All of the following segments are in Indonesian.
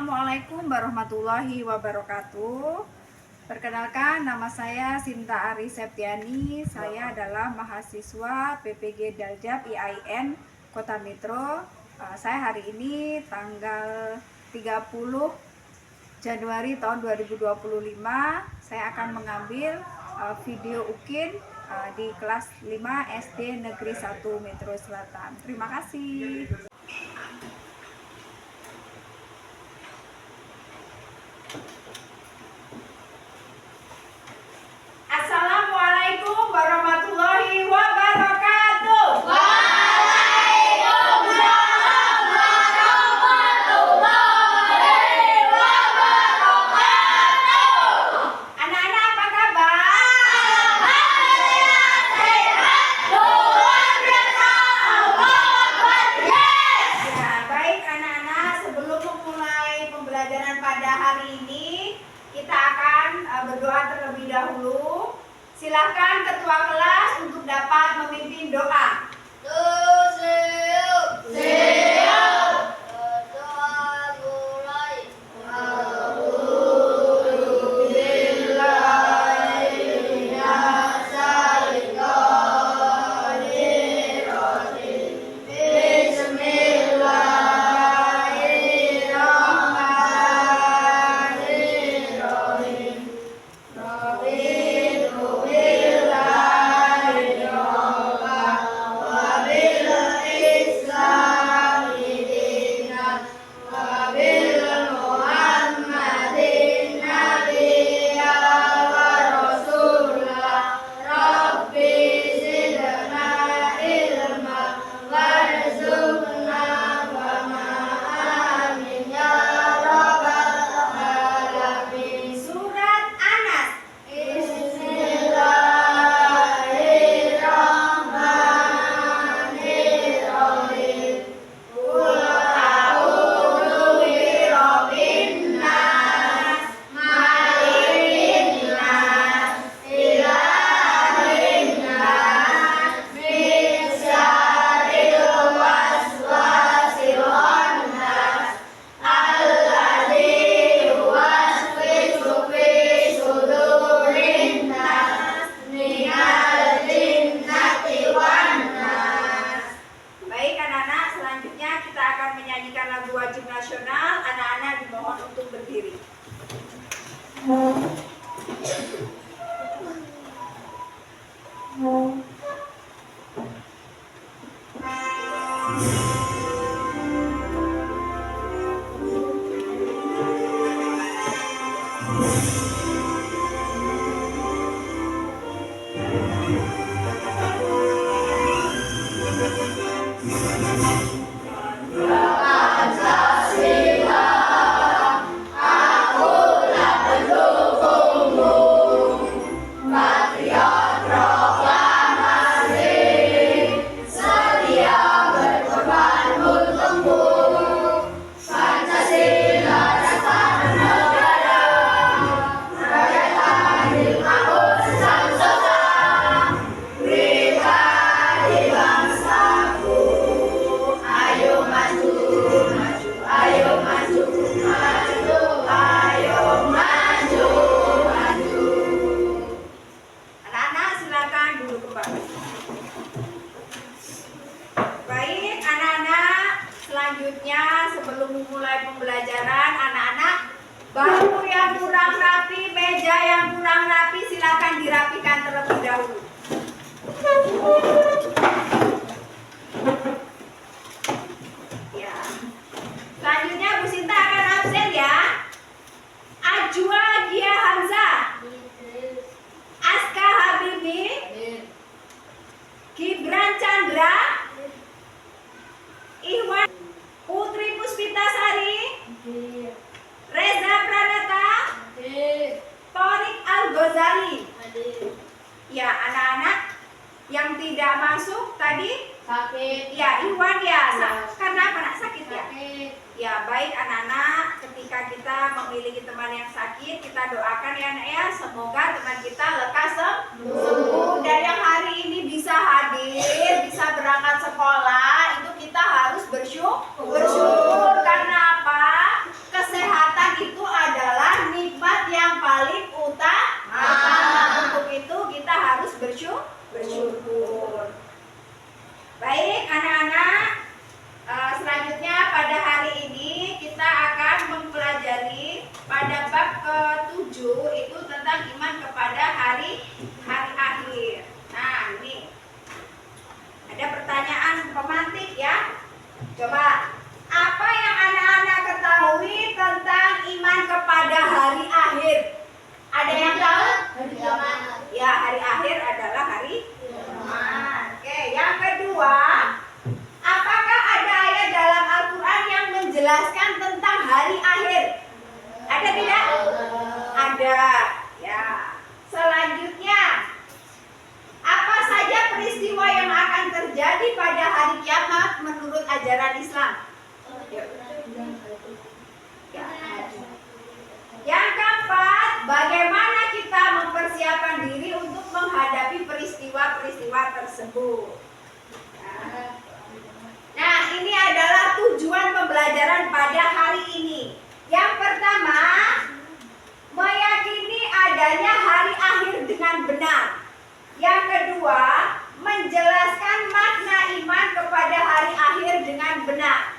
Assalamualaikum warahmatullahi wabarakatuh. Perkenalkan, nama saya Sinta Ari Septiani. Saya adalah mahasiswa PPG Daljab IAIN Kota Metro. Saya hari ini tanggal 30 Januari tahun 2025. Saya akan mengambil video UKIN di kelas 5 SD Negeri 1 Metro Selatan. Terima kasih. Assalamualaikum warahmatullahi wabarakatuh. Waalaikumsalam warahmatullahi wabarakatuh. Anak-anak apa kabar? Alhamdulillah sehat. Luar biasa. Allahu Akbar. Yes. Ya, baik anak-anak, sebelum memulai pembelajaran pada hari ini, kita akan berdoa terlebih dahulu. Silakan ketua kelas untuk dapat memimpin doa. Siap. Doa mulai. Selanjutnya, sebelum memulai pembelajaran, anak-anak, bangku yang kurang rapi, meja yang kurang rapi, silakan dirapikan terlebih dahulu. Ya. Selanjutnya, Bu Sinta akan absen ya. Ajwa Gia Hamzah, Aska Habibi, Gibran Chandra, Iwan Putri Puspitasari, Reza Pranata, Torik Al-Ghazali. Ya, anak-anak yang tidak masuk tadi sakit. Ya, Iwan ya. Karena apa, nak? Sakit ya? Ya, baik anak-anak, ketika kita memiliki teman yang sakit, kita doakan ya anak ya, semoga teman kita lekas sembuh. Dan yang hari ini bisa hadir, bisa berangkat sekolah, itu kita harus bersyukur. Karena apa? Kesehatan hari akhir. Nah, ini ada pertanyaan pemantik ya. Coba, apa yang anak-anak ketahui tentang iman kepada hari akhir? Ada yang tahu? Hari kiamat. Ya, hari akhir adalah hari kiamat. Oke, yang kedua, apakah ada ayat dalam Al-Quran yang menjelaskan tentang hari akhir? Ada tidak? Ada. Ya. Selanjutnya, apa saja peristiwa yang akan terjadi pada hari kiamat menurut ajaran Islam? Ya. Yang keempat, bagaimana kita mempersiapkan diri untuk menghadapi peristiwa-peristiwa tersebut? Nah, ini adalah tujuan pembelajaran pada hari ini. Yang pertama, meyakini adanya hari akhir dengan benar. Yang kedua, menjelaskan makna iman kepada hari akhir dengan benar.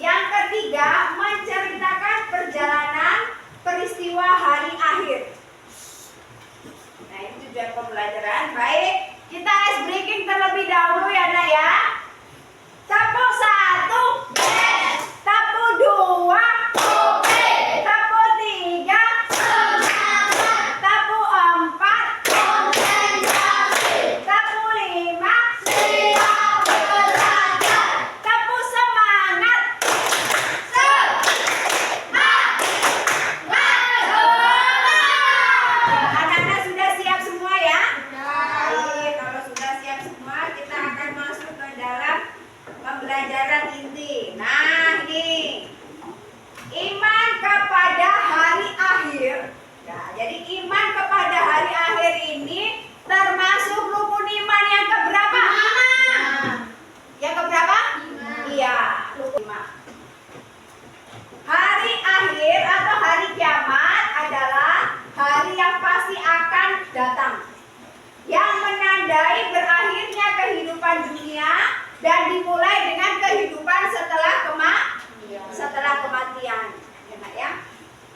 Yang ketiga, menceritakan perjalanan peristiwa hari akhir. Nah, ini tujuan pembelajaran. Baik, kita ice breaking terlebih dahulu ya nak ya. Tepuk 1, tepuk 2, tepuk 3, tepuk 4, tepuk 5, tepuk semangat. Anak-anak sudah siap semua ya? Baik, kalau sudah siap semua, kita akan masuk ke dalam pembelajaran inti. Nah, ini iman kepada hari akhir. Nah, jadi iman kepada hari akhir ini termasuk rukun iman yang keberapa? Yang keberapa? Iya, rukun iman. Hari akhir atau hari kiamat adalah hari yang pasti akan datang, yang menandai berakhirnya kehidupan dunia dan dimulai dengan kehidupan setelah kematian. Enak ya?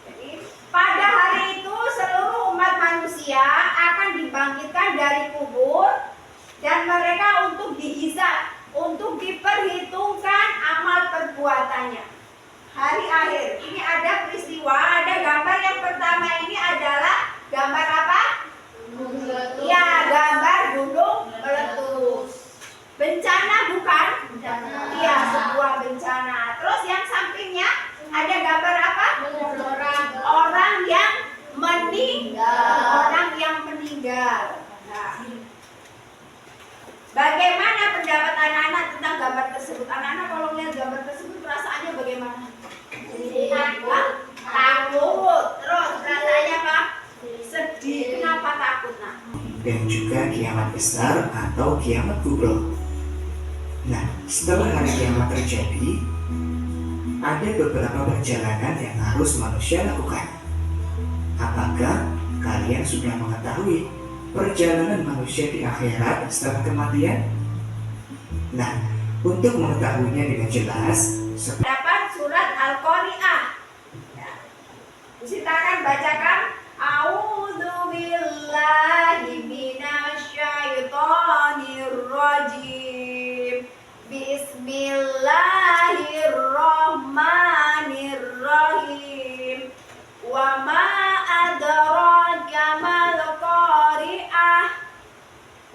Jadi pada hari itu seluruh umat manusia akan dibangkitkan dari kubur dan mereka untuk dihisab, untuk diperhitungkan amal perbuatannya. Hari akhir ini ada peristiwa, ada gambar. Yang pertama ini adalah gambar apa? Ya, gambar gunung meletus. Bencana bukan? Iya, sebuah bencana. Terus yang sampingnya ada gambar apa? Orang yang meninggal. Nah, bagaimana pendapat anak-anak tentang gambar tersebut? Anak-anak kalau melihat gambar tersebut perasaannya bagaimana? Takut. Terus perasaannya apa? Sedih. Kenapa takut? Nah, dan juga kiamat besar atau kiamat kubro. Nah, setelah hari kiamat terjadi, ada beberapa perjalanan yang harus manusia lakukan. Apakah kalian sudah mengetahui perjalanan manusia di akhirat setelah kematian? Nah, untuk mengetahuinya dengan jelas, dapat surat Al-Qari'ah. Ya. Sita akan bacakan. A'udzubillahi minasyaitonirrajim. Bismillahirrahmanirrahim. Wa ma adraka mal qari'ah.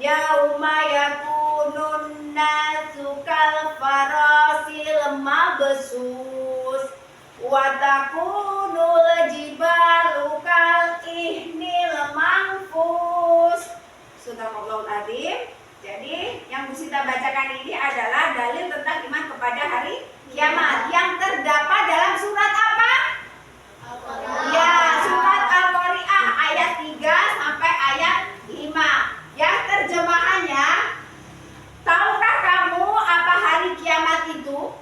Yauma yakunun nasu kal farasil mabsus wa takunul jibalu kal ihnil manfus. Subhanallahul azim. Jadi yang Bu Sita bacakan ini adalah dalil tentang iman kepada hari kiamat yang terdapat dalam surat apa? Ya, surat Al-Qari'ah ayat 3 sampai ayat 5. Yang terjemahannya, tahukah kamu apa hari kiamat itu?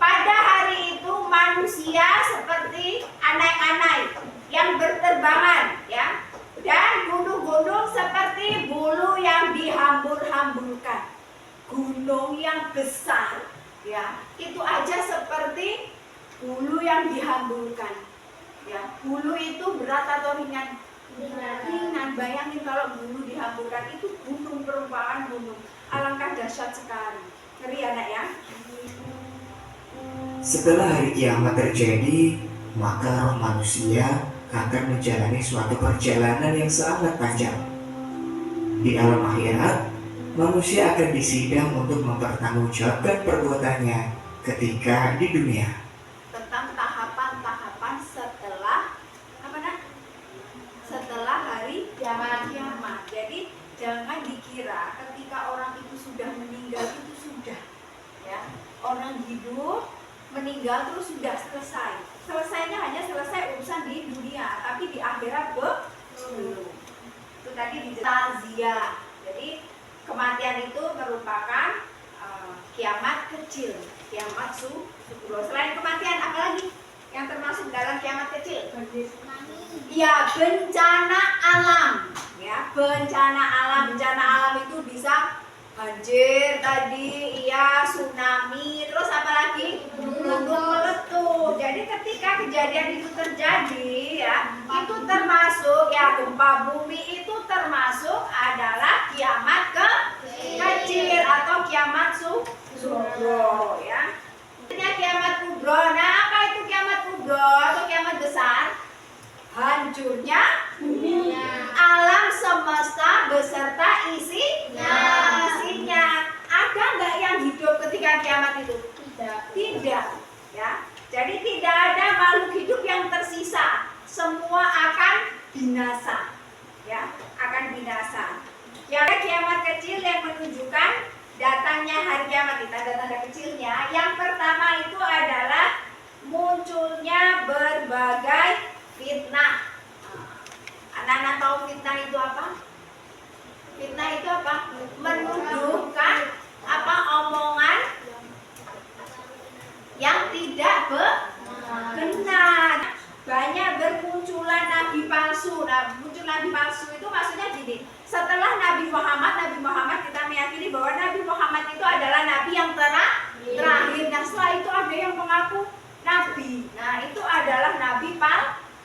Pada hari itu manusia seperti anai-anai yang berterbangan, ya, dan gunung-gunung seperti bulu yang dihambur-hamburkan. Gunung yang besar, ya, itu aja seperti bulu yang dihamburkan. Ya, bulu itu berat atau ringan? Ringan. Bayangin kalau bulu dihamburkan, itu gunung, perumpamaan gunung. Alangkah dahsyat sekali. Ngeri anak ya. Setelah hari kiamat terjadi, maka roh manusia akan menjalani suatu perjalanan yang sangat panjang. Di alam akhirat, manusia akan disidang untuk mempertanggungjawabkan perbuatannya ketika di dunia. Tentang tahapan-tahapan setelah apa nak? Setelah hari kiamat. Jadi jangan dikira ketika orang itu sudah meninggal itu sudah, ya. Orang hidup meninggal terus sudah selesai. Selesainya hanya selesai urusan di dunia, tapi di akhirat belum. Itu tadi di takziah. Jadi kematian itu merupakan kiamat kecil, kiamat sugro. Selain kematian, apalagi yang termasuk dalam kiamat kecil? Ya, bencana alam. Ya, bencana alam. Bencana alam itu bisa banjir tadi, iya, tsunami, terus apa lagi? Gunung meletus. Jadi ketika kejadian itu terjadi, ya, itu termasuk ya gempa bumi itu termasuk adalah kiamat kecil atau kiamat sugro, ya. Kiamat kubro. Nah, apa itu kiamat kubro atau kiamat besar? Hancurnya alam semesta beserta isinya. Ada nggak yang hidup ketika kiamat itu? Tidak, ya. Jadi tidak ada makhluk hidup yang tersisa. Semua akan binasa, ya, akan binasa. Ya, kiamat kecil yang menunjukkan datangnya hari kiamat, kita tanda kecilnya. Yang pertama itu adalah munculnya berbagai fitnah. Anak-anak tahu fitnah itu apa? Fitnah itu apa? Menuduhkan apa omongan yang tidak benar. Banyak bermunculan nabi palsu. Nah, muncul nabi palsu itu maksudnya gini. Setelah Nabi Muhammad kita meyakini bahwa Nabi Muhammad itu adalah nabi yang terakhir. Nah, setelah itu ada yang mengaku nabi. Nah, itu adalah nabi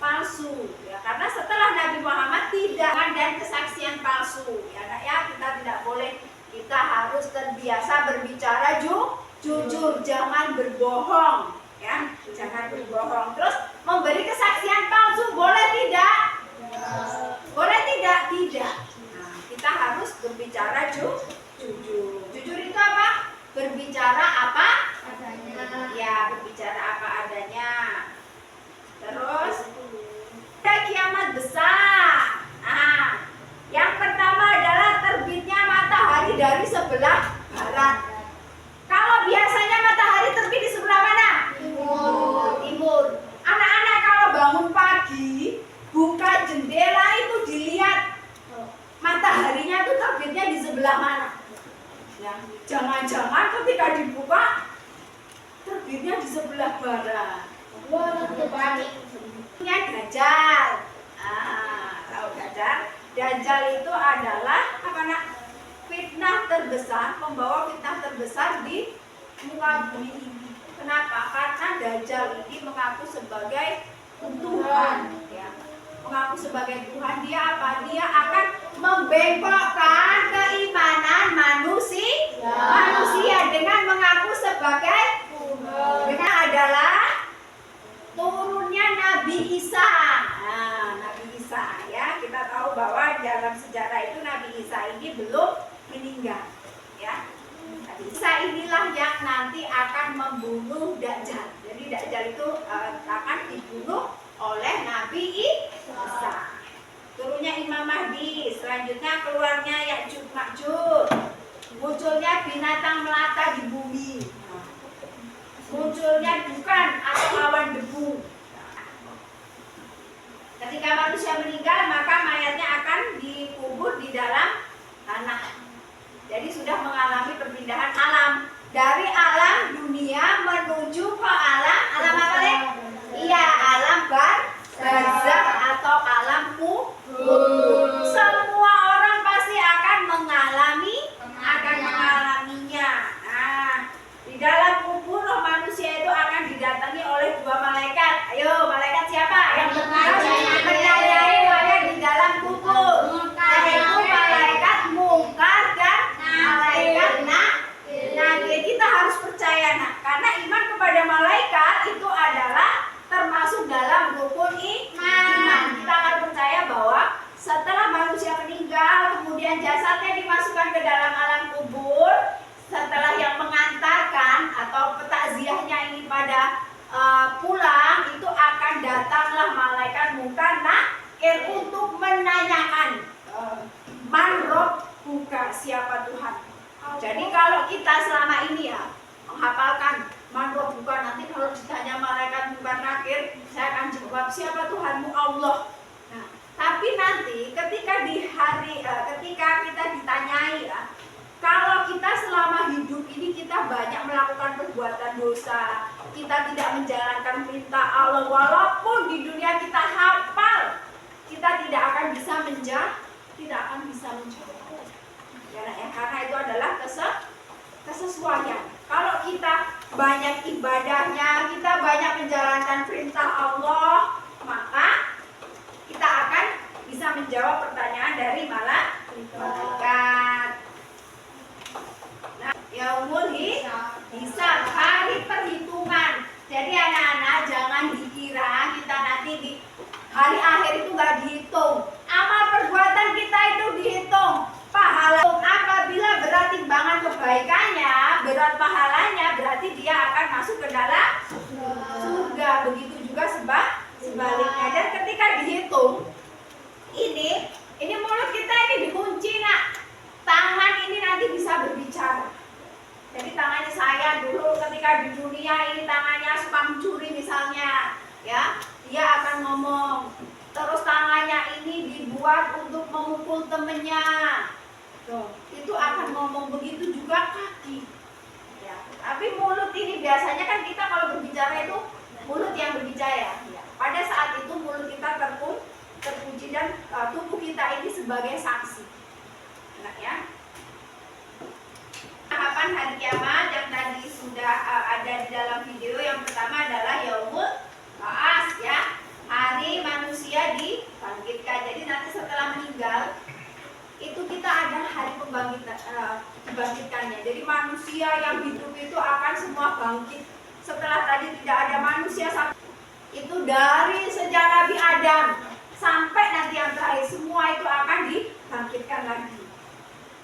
palsu, ya, karena setelah Nabi Muhammad tidak dan kesaksian palsu, ya, kita tidak boleh, kita harus terbiasa berbicara jujur, jangan berbohong, ya, jangan berbohong. Terus memberi kesaksian palsu boleh tidak? Boleh tidak? Tidak. Nah, kita harus berbicara jujur. Jujur itu apa? Berbicara apa adanya. Ya, berbicara apa adanya. Terus ada kiamat besar. Nah, yang pertama adalah terbitnya matahari dari sebelah barat. Kalau biasanya matahari terbit di sebelah mana? Timur. Anak-anak kalau bangun pagi, buka jendela itu dilihat mataharinya itu terbitnya di sebelah mana? Ya, jangan-jangan ketika dibuka terbitnya di sebelah barat. Wah, punya Dajjal. Tahu Dajjal? Dajjal itu adalah apa nak? Fitnah terbesar, pembawa fitnah terbesar di muka bumi ini. Kenapa? Karena Dajjal ini mengaku sebagai Tuhan, ya. Mengaku sebagai Tuhan. Dia apa? Dia akan membengkokkan keimanan manusia dengan mengaku sebagai Tuhan. Dengan adalah turunnya Nabi Isa. Nah, Nabi Isa, ya, kita tahu bahwa dalam sejarah itu Nabi Isa ini belum meninggal, ya. Nabi Isa inilah yang nanti akan membunuh Dajjal. Jadi Dajjal itu akan dibunuh oleh Nabi Isa. Turunnya Imam Mahdi, selanjutnya keluarnya Ya'juj Ma'juj. Munculnya binatang melata di bumi. Munculnya dukan atau awan debu. Ketika manusia meninggal, maka mayatnya akan dikubur di dalam tanah. Jadi sudah mengalami perpindahan alam dari alam dunia menuju ke alam apa deh? Iya, alam barzakh atau alam kubur. Semua orang pasti akan mengalaminya. Nah, di dalam kubur roh manusia itu akan didatangi oleh dua malaikat. Ayo, malaikat siapa? Yang percayai menanyakan man rabbuka, siapa Tuhan. Jadi kalau kita selama ini ya menghafalkan man rabbuka, nanti kalau ditanya malaikat munkar nakir, saya akan jawab siapa Tuhanmu, Allah. Nah, tapi nanti ketika ketika kita ditanyai ya, kalau kita selama hidup ini kita banyak melakukan perbuatan dosa, kita tidak menjalankan perintah Allah, walaupun di dunia kita hafal, kita tidak akan bisa menjawab. Ya, karena itu adalah kesesuaian. Kalau kita banyak ibadahnya, kita banyak menjalankan perintah Allah, maka kita akan bisa menjawab pertanyaan dari malaikat. Nah, yaumul hisab, hari perhitungan. Jadi anak-anak jangan dikira kita nanti di hari akhir itu nggak dihitung. Amal perbuatan kita itu dihitung. Pahala apabila berat timbangan kebaikannya, berat pahalanya, berarti dia akan masuk ke dalam surga. Begitu juga sebaliknya. Dan ketika dihitung, ini mulut kita ini dikunci, nak. Tangan ini nanti bisa berbicara. Jadi tangannya saya dulu ketika di dunia ini tangannya suka mencuri misalnya, ya, dia akan ngomong. Terus tangannya ini dibuat untuk memukul temennya, itu akan ngomong. Begitu juga kaki. Ya, tapi mulut ini biasanya kan kita kalau berbicara itu mulut yang berbicara. Ya. Pada saat itu mulut kita terkunci dan tubuh kita ini sebagai saksi. Enak ya? Kapan hari kiamat yang tadi sudah ada di dalam video, yang pertama adalah yaumul ba'ats, ya, hari manusia dibangkitkan. Jadi nanti setelah meninggal itu kita ada hari dibangkitkannya. Jadi manusia yang hidup itu akan semua bangkit. Setelah tadi tidak ada manusia itu dari sejak Nabi Adam sampai nanti yang terakhir, semua itu akan dibangkitkan lagi.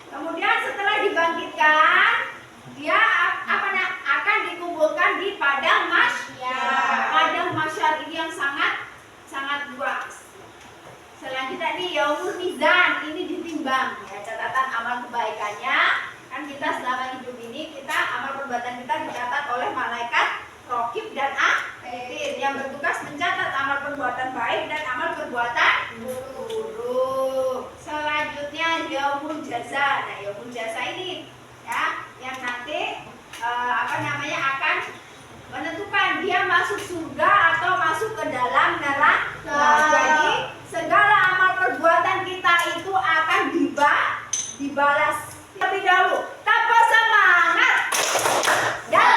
Kemudian setelah dibangkitkan, dia akan dikumpulkan di padang mahsyar. Padang mahsyar ini yang sangat luas. Selanjutnya nih yaumul mizan, ini ditimbang ya, catatan amal kebaikannya. Kan kita selama hidup ini amal perbuatan kita dicatat oleh malaikat raqib dan atid yang bertugas mencatat amal perbuatan baik dan amal perbuatan buruk. Selanjutnya yaumul jaza. Nah, yaumul jaza ini ya yang nanti akan menentukan dia masuk surga atau masuk ke dalam neraka. Jadi segala amal perbuatan kita itu akan dibalas. Lebih dahulu, tanpa semangat dan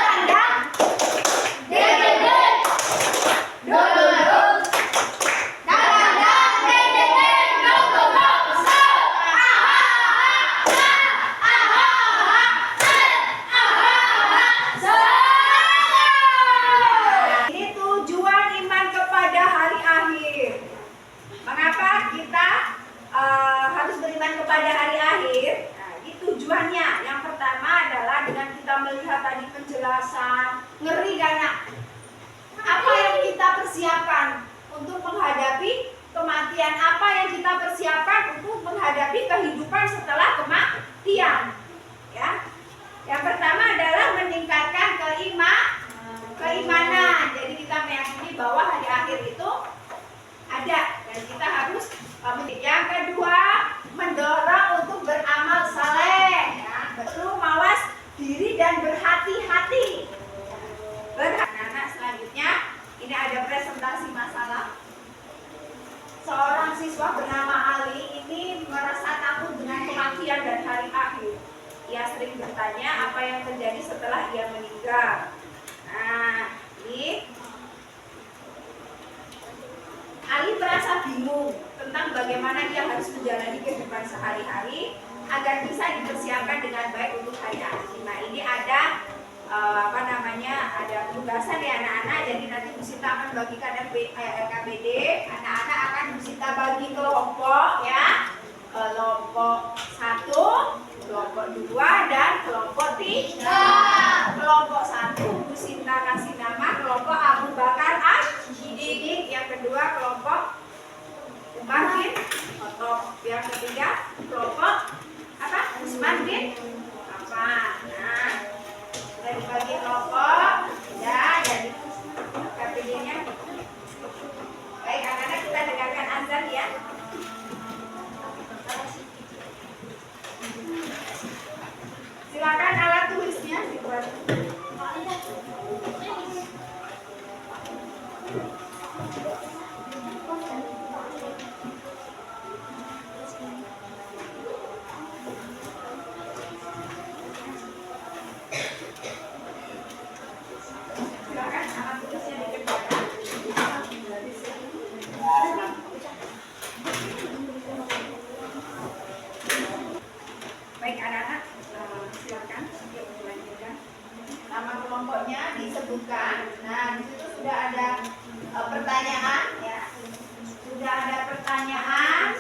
melihat tadi penjelasan, ngeri kan, nak? Apa yang kita persiapkan untuk menghadapi kematian? Apa yang kita persiapkan untuk menghadapi kehidupan setelah kematian? Ya, yang pertama adalah meningkatkan keimanan. Jadi kita meyakini bahwa hari akhir itu ada dan kita harus. Yang kedua, mendorong untuk beramal saleh. Ya, betul, mawas diri dan berhati-hati. Anak-anak, selanjutnya ini ada presentasi masalah. Seorang siswa bernama Ali ini merasa takut dengan kematian dan hari akhir. Ia sering bertanya apa yang terjadi setelah ia meninggal. Nah, ini Ali merasa bingung tentang bagaimana dia harus menjalani kehidupan sehari-hari agar bisa dipersiapkan dengan baik untuk hari akhir. Nah, ini ada ada tugasan ya anak-anak. Jadi nanti Bu Sinta akan bagikan RKBD. Anak-anak akan Bu Sinta bagi kelompok ya. Kelompok 1, kelompok 2 dan kelompok 3. Kelompok 1 Bu Sinta kasih nama kelompok Abu Bakar As-Siddiq. Yang kedua kelompok Umar bin Khattab. pertanyaan? Ya. Sudah ada pertanyaan?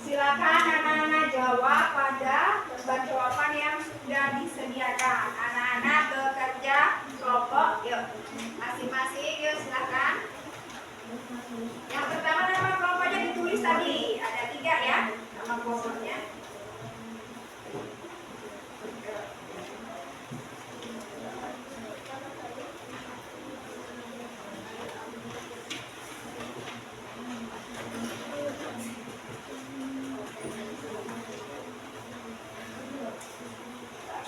Silakan anak-anak jawab pada lembar jawaban yang sudah disediakan. Anak-anak bekerja kelompok, yuk masing-masing, yuk silakan. Yang pertama nama kelompoknya ditulis tadi, ada 3 ya nama kelompoknya.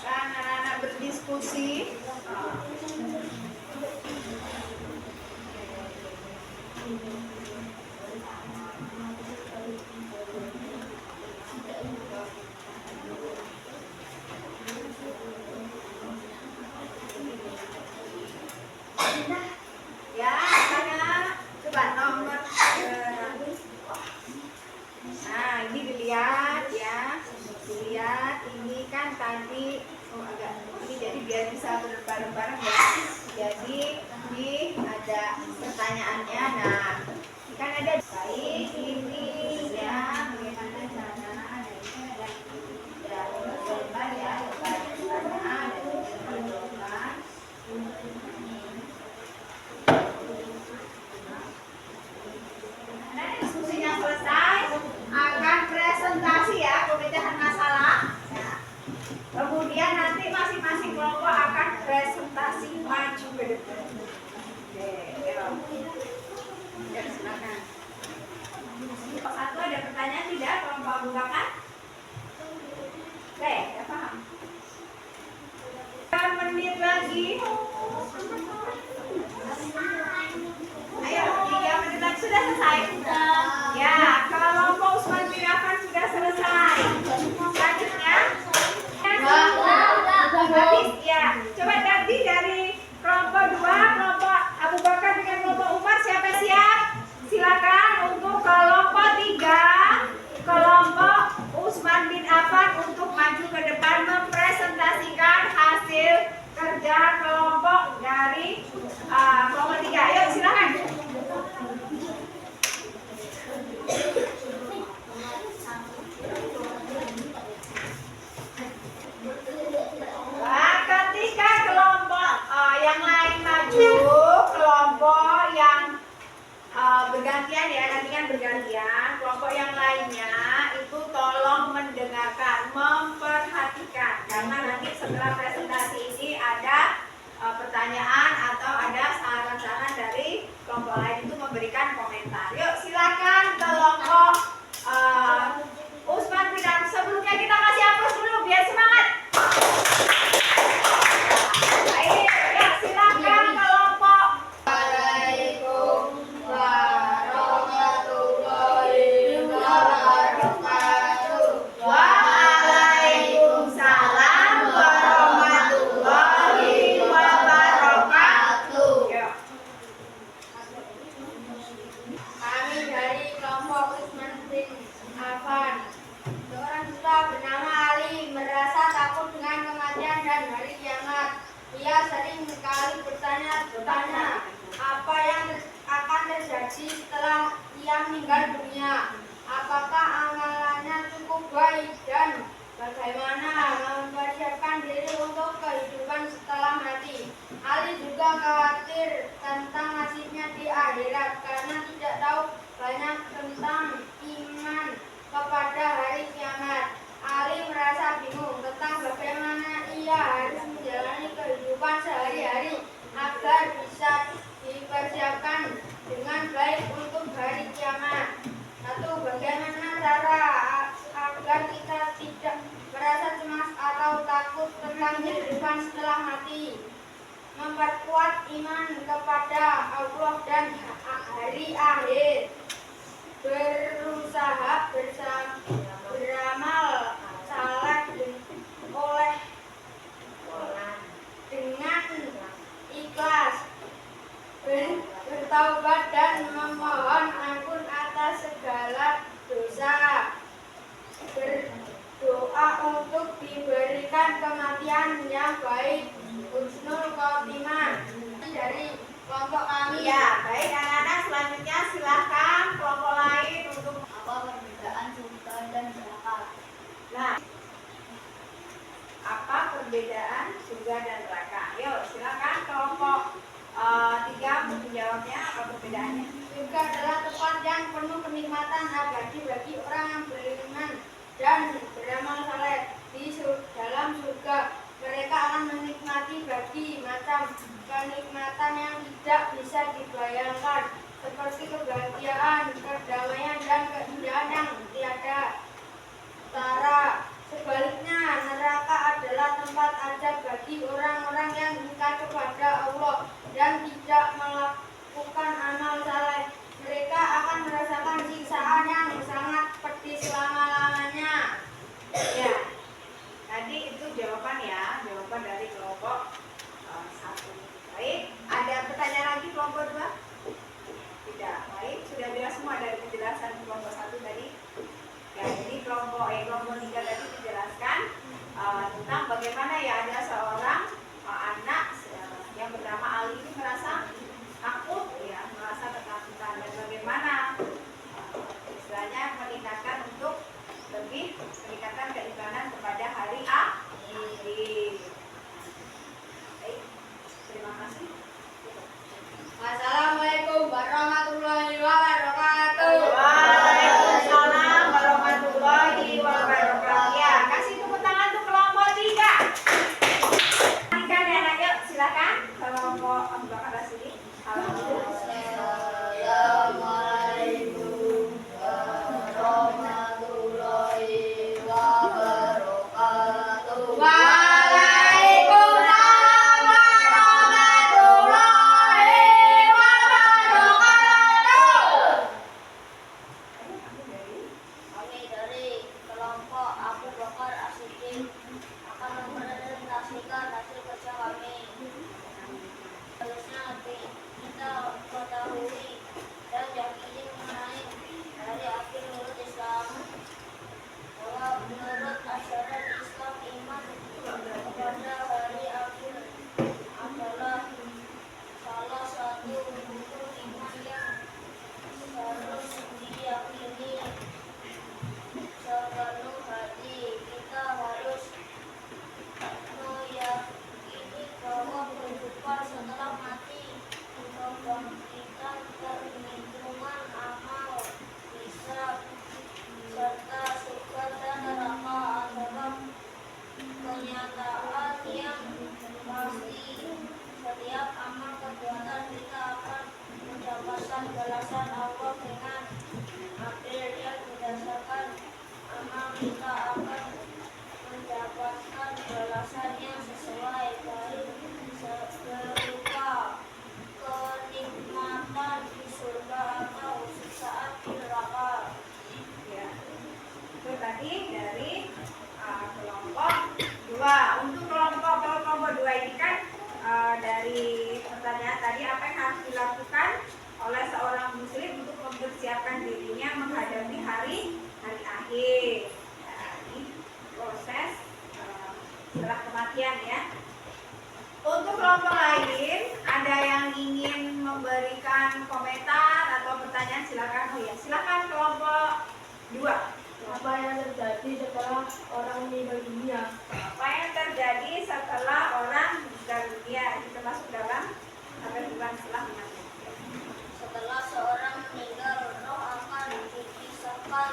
Anak-anak berdiskusi. Ya, saya coba nomor. Nah, ini dilihat ya. Dilihat ini kan tadi agak ini jadi biar bisa berbareng-bareng ya. Jadi ini ada pertanyaannya. Nah, ini kan ada baik ini ya bagaimana cara ada ini ada jawaban ya pertanyaan ada jawaban. Nah, diskusinya selesai akan presentasi ya pemecahan masalah. Nah, kemudian nanti masing-masing kelompok akan presentasi maju ke depan. Oke, ya, silakan. Kelompok 1 ada pertanyaan tidak? Kelompok Abu Bakar? Oke, ya paham. 3 menit lagi. Ayo, 3 menit lagi sudah selesai. Ya, kelompok Usman bin Affan sudah selesai. Selanjutnya, habis ya. Coba tadi dari kelompok 2, kelompok Abu Bakar dengan kelompok Umar siapa siap? Silakan untuk kelompok 3, kelompok Usman bin Affan untuk maju ke depan mempresentasikan hasil kerja kelompok dari kelompok 3. Ayo silakan. Nah, ketika kelompok yang lain maju, kelompok yang bergantian ya, nanti kan bergantian. Kelompok yang lainnya itu tolong mendengarkan, memperhatikan, karena nanti setelah presentasi ini ada pertanyaan atau ada saran-saran dari kelompok lain itu memberikan komentar. Yuk silakan kelompok Usman bin Affan. Sebelumnya kita kasih aplaus dulu biar semangat. Baik, ya silakan kelompok. Waalaikumsalam warahmatullahi wabarakatuh. Waalaikumsalam warahmatullahi wabarakatuh. Kami dari kelompok Usman bin Affan. Seorang duta bernama Ali merasa takut dengan kematian dan hari kiamat. Ia sering sekali bertanya-tanya apa yang akan terjadi setelah ia meninggal dunia. Apakah amalannya cukup baik dan bagaimana mempersiapkan diri untuk kehidupan setelah mati. Ali juga khawatir tentang nasibnya di akhirat karena tidak tahu banyak tentang iman kepada hari kiamat. Ali merasa bingung tentang bagaimana ia harus menjalani kehidupan sehari-hari agar bisa dipersiapkan dengan baik untuk hari kiamat. Satu, bagaimana cara agar kita tidak merasa cemas atau takut tentang kehidupan setelah mati. Memperkuat iman kepada Allah dan hari akhir. Berusaha beramal saleh dengan ikhlas, bertaubat dan memohon ampun atas segala dosa, berdoa untuk diberikan kematian yang baik, husnul khotimah. Dari kelompok kami. Ya, baik anak-anak, selanjutnya silahkan kelompok lain untuk Apa perbedaan surga dan neraka? Nah, apa perbedaan surga dan neraka? Yuk, silakan kelompok 3 untuk menjawabnya. Apa perbedaannya? Surga adalah tempat yang penuh kenikmatan abadi bagi orang yang beriman dan beramal saleh. Dalam surga mereka akan menikmati berbagai macam kenikmatan yang tidak bisa dibayangkan, seperti kebahagiaan, kedamaian, dan keindahan yang tiada tara. Sebaliknya, neraka adalah tempat azab bagi orang-orang yang ingkar kepada Allah dan tidak melakukan amal saleh. Mereka akan merasakan siksaan yang sangat pedih selama-lamanya. Ya, tadi itu jawaban dari kelompok 1. Baik, ada pertanyaan lagi kelompok 2? Tidak. Baik, sudah jelas semua dari penjelasan kelompok 1 tadi. Ya, jadi kelompok 3 tadi menjelaskan tentang bagaimana ya ada seorang anak yang bernama Ali ini merasa takut, ya, merasa ketakutan, dan bagaimana istilahnya meningkatkan keimanan kepada hari akhir. Baik, terima kasih. Assalamualaikum warahmatullahi wabarakatuh. Waalaikumsalam warahmatullahi wabarakatuh. Ya, kasih tepuk tangan untuk kelompok 3. Silakan ya anak, yuk silakan kelompok Abu Bakar sini. Assalamualaikum warahmatullahi wabarakatuh. Waalaikumsalam warahmatullahi wabarakatuh. Kami dari kelompok Abu Bakar As-Siddiq akan mempresentasikan hasil kerja kami. Harusnya kita ketahui dan yakini mengenai hari akhir menurut Islam, bahwa menurut ajaran Islam iman kepada hari akhir adalah salah satu rukun iman yang harus diyakini sepenuh hati. Kita harus meyakini bahwa kehidupan setelah mati, kebangkitan, perhitungan amal, hisab, serta surga dan neraka adalah kenyataan yang pasti. Setiap amal perbuatan kita akan mendapatkan balasan Allah dengan adil, yang berdasarkan amal kita akan mendapatkan balasan yang sesuai, baik berupa kenikmatan di surga atau siksaan di neraka. Ya, itu tadi dari kelompok 2. Untuk kelompok 2 ini kan dari pertanyaan tadi, apa yang harus dilakukan oleh seorang muslim untuk mempersiapkan dirinya menghadapi hari akhir. Ya, ini proses setelah kematian ya. Untuk kelompok lain, ada yang ingin memberikan komentar atau pertanyaan, silakan. Oh ya, silakan kelompok 2. Apa yang terjadi setelah orang meninggal dunia? Apa yang terjadi setelah orang meninggal dunia? Itu termasuk dalam apa bukan setelah kematian? Setelah seorang meninggal, roh akan dipisahkan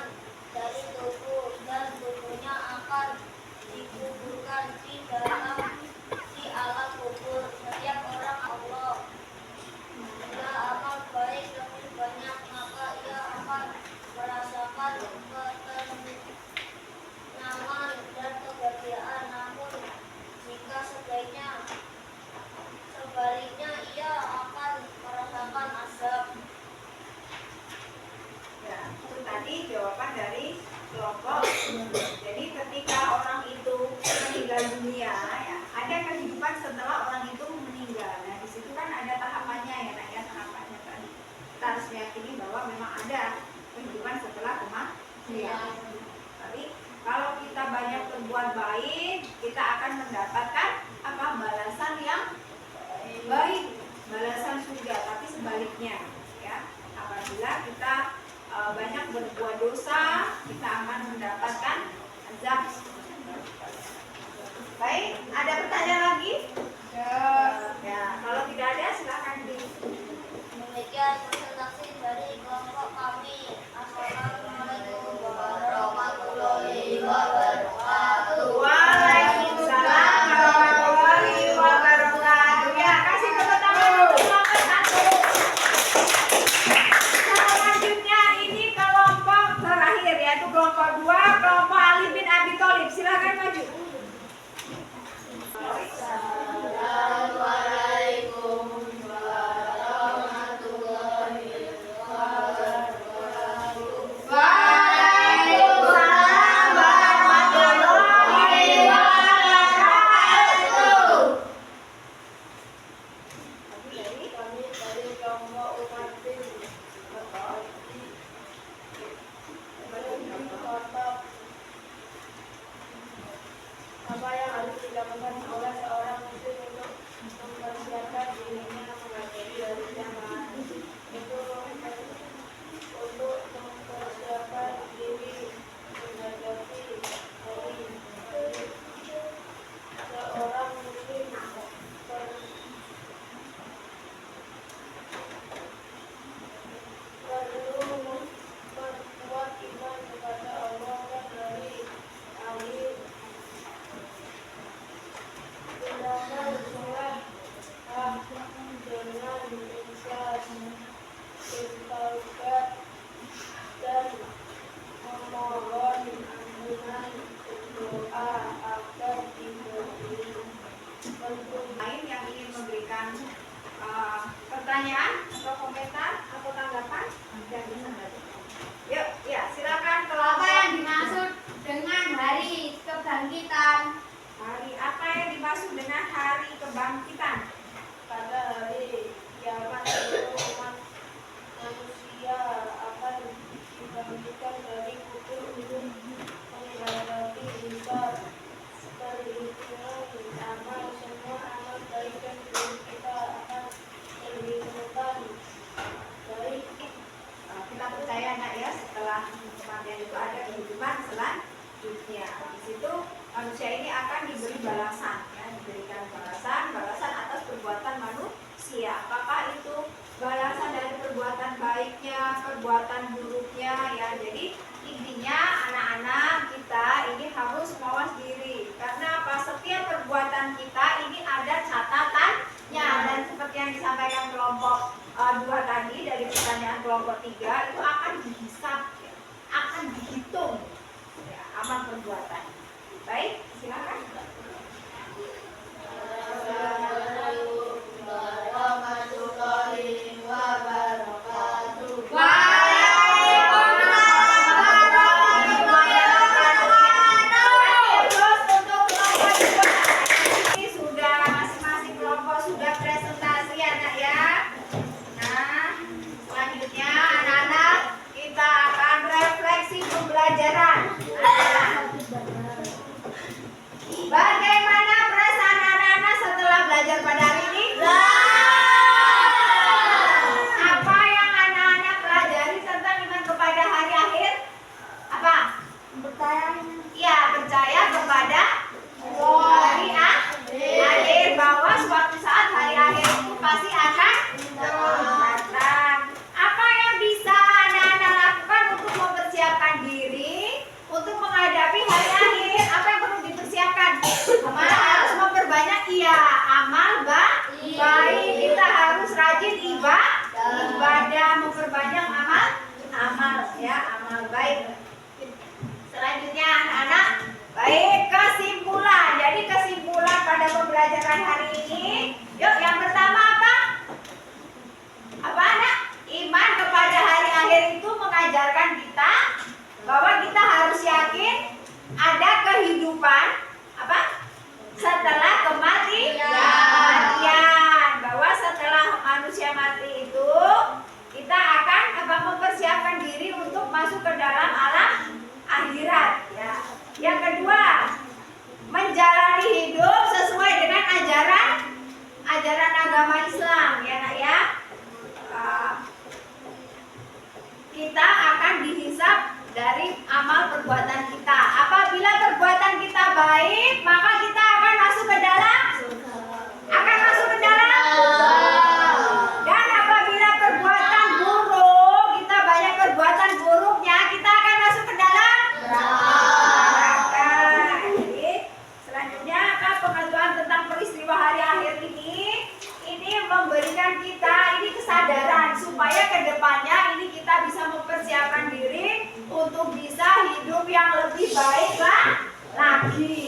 dari tubuh dan tubuhnya akan dikuburkan di alam kubur. Setiap orang Allah bila amal baik lebih banyak, maka ia akan merasakan ketenangan dan kebahagiaan. Namun jika sebaliknya ia akan merasakan azab. Ya, itu tadi jawaban dari kelompok. Jadi ketika orang itu meninggal dunia, ya, ada kehidupan setelah orang itu meninggal. Nah, di situ kan ada tahapannya ya, nak ya, tahapannya tadi. Kita harus meyakini bahwa memang ada kehidupan setelah kematian. Tapi kalau kita banyak berbuat baik, kita akan mendapatkan apa? Balasan yang baik. balasan surga, tapi sebaliknya ya. Apabila kita banyak berbuat dosa, kita akan mendapatkan azab. Baik, ada pertanyaan lagi? Ya, kalau tidak ada silakan di. Demikian presentasi dari kelompok kami. Assalamualaikum warahmatullahi wabarakatuh. Waalaikumsalam warahmatullahi wabarakatuh. Ya, kasih tepuk tangan untuk kelompok 1. Selanjutnya ini kelompok terakhir, yaitu kelompok 2, kelompok Ali bin Abi Thalib. Silakan maju. Assalamualaikum warahmatullahi wabarakatuh. Waalaikumsalam warahmatullahi wabarakatuh. Kami dari kelompok umat bin apa yang harus dilakukan oleh seorang muslim untuk mempersiapkan dirinya menghadapi hari kiamat? Itu untuk mempersiapkan diri menghadapi hari seorang muslim perlu memperkuat iman kepada Allah dan hari akhir. Beramal soleh dengan ikhlas, bertaubat dan memohon ampunan, berdoa agar diberi petunjuk. Lain yang ingin memberikan pertanyaan atau komentar atau tanggapan, dan bisa maju. Yuk, ya silakan. Apa yang dimaksud dengan hari kebangkitan? Hari apa yang dimaksud dengan hari kebangkitan? Pada hari kiamat seluruh umat manusia akan dibangkitkan dari kubur untuk menghadapi hisab, perhitungan amal. Semua amal baik dan buruk kita akan perhitungkan. Baik, Kita percaya nak ya, setelah kematian itu ada kehidupan selanjutnya. Di situ manusia ini akan diberi balasan, ya, diberikan balasan atas perbuatan manusia. Apakah itu balasan dari perbuatan baiknya, perbuatan buruknya, ya. Jadi intinya anak-anak kita ini harus mawas diri, karena apa? Setiap perbuatan kita ini ada catatannya, dan seperti yang disampaikan kelompok 2 tadi dari pertanyaan kelompok 3 itu akan dihisab, ya, akan dihitung, ya, amal perbuatan. Baik, silakan. Assalamualaikum warahmatullahi wabarakatuh. Terus untuk kelompok 2 ini sudah masing-masing kelompok sudah presentasi anak ya. Nah, selanjutnya anak-anak kita akan refleksi pembelajaran. Nah, kita akan dihisap dari amal perbuatan kita. Apabila perbuatan kita baik, maka kita akan masuk ke dalam dan apabila perbuatan buruk, kita banyak perbuatan buruknya, kita akan masuk ke dalam neraka. Jadi selanjutnya apa pengetahuan tentang peristiwa hari akhir ini memberikan kita ini kesadaran supaya kedepannya ini kita bisa mempersiapkan diri untuk bisa hidup yang lebih baik lagi.